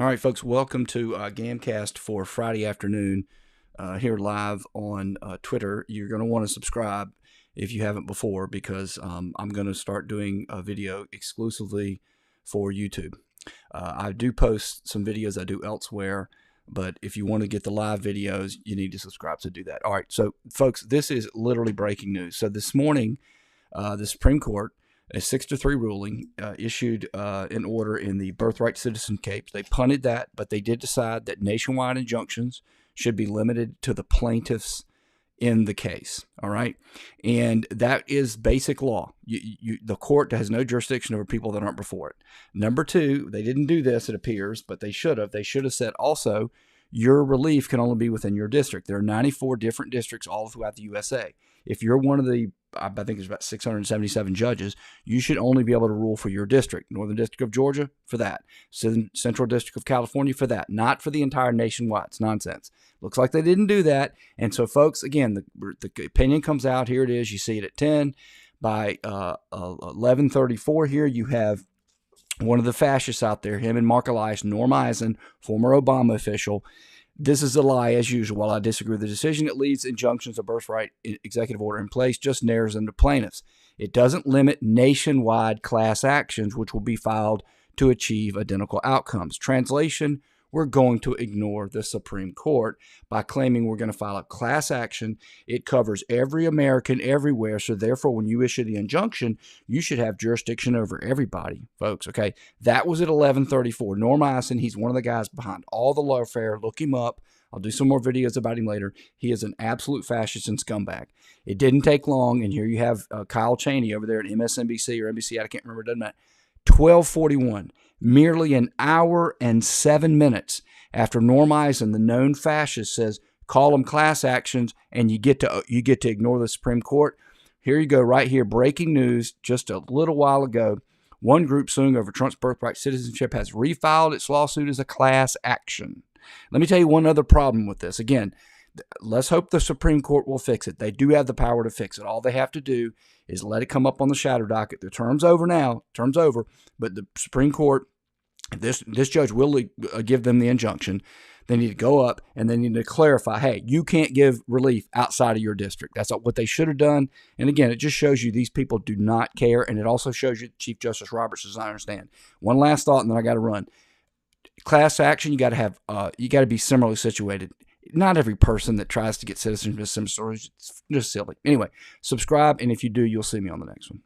All right, folks, welcome to Gamcast for Friday afternoon here live on Twitter. You're going to want to subscribe if you haven't before because I'm going to start doing a video exclusively for YouTube. I do post some videos I do elsewhere, but if you want to get the live videos, you need to subscribe to do that. All right, so folks, this is literally breaking news. So this morning, the Supreme Court, a 6-3 ruling issued an order in the birthright citizen case. They punted that, but they did decide that nationwide injunctions should be limited to the plaintiffs in the case. All right, and that is basic law. The court has no jurisdiction over people that aren't before it. Number two, they didn't do this, it appears, but they should have. They should have said also, your relief can only be within your district. There are 94 different districts all throughout the USA. If you're one of the, I think there's about 677 judges, you should only be able to rule for your district. Northern District of Georgia, for that. Central District of California, for that. Not for the entire nationwide. It's nonsense. Looks like they didn't do that. And so, folks, again, the opinion comes out. Here it is. You see it at 10. By 11:34 here, you have one of the fascists out there, him and Mark Elias, Norm Eisen, former Obama official. This is a lie, as usual. While I disagree with the decision, it leaves injunctions of birthright executive order in place, just narrows them to plaintiffs. It doesn't limit nationwide class actions, which will be filed to achieve identical outcomes. Translation, we're going to ignore the Supreme Court by claiming we're going to file a class action. It covers every American everywhere, so therefore when you issue the injunction, you should have jurisdiction over everybody, folks, okay? That was at 11:34. Norm Eisen, he's one of the guys behind all the lawfare. Look him up. I'll do some more videos about him later. He is an absolute fascist and scumbag. It didn't take long, and here you have Kyle Cheney over there at MSNBC or NBC, I can't remember, it doesn't matter. 12:41. Merely an hour and 7 minutes after Norm Eisen, the known fascist, says call them class actions, and you get to ignore the Supreme Court. Here you go, right here, breaking news just a little while ago. One group suing over Trump's birthright citizenship has refiled its lawsuit as a class action. Let me tell you one other problem with this. Again, let's hope the Supreme Court will fix it. They do have the power to fix it. All they have to do is let it come up on the shadow docket. The term's over now. Term's over. But the Supreme Court, this judge will give them the injunction. They need to go up and they need to clarify, hey, you can't give relief outside of your district. That's what they should have done. And again, it just shows you these people do not care. And it also shows you Chief Justice Roberts, as I understand. One last thought, and then I got to run. Class action, you got to be similarly situated. Not every person that tries to get citizenship is some stories. It's just silly. Anyway, subscribe, and if you do, you'll see me on the next one.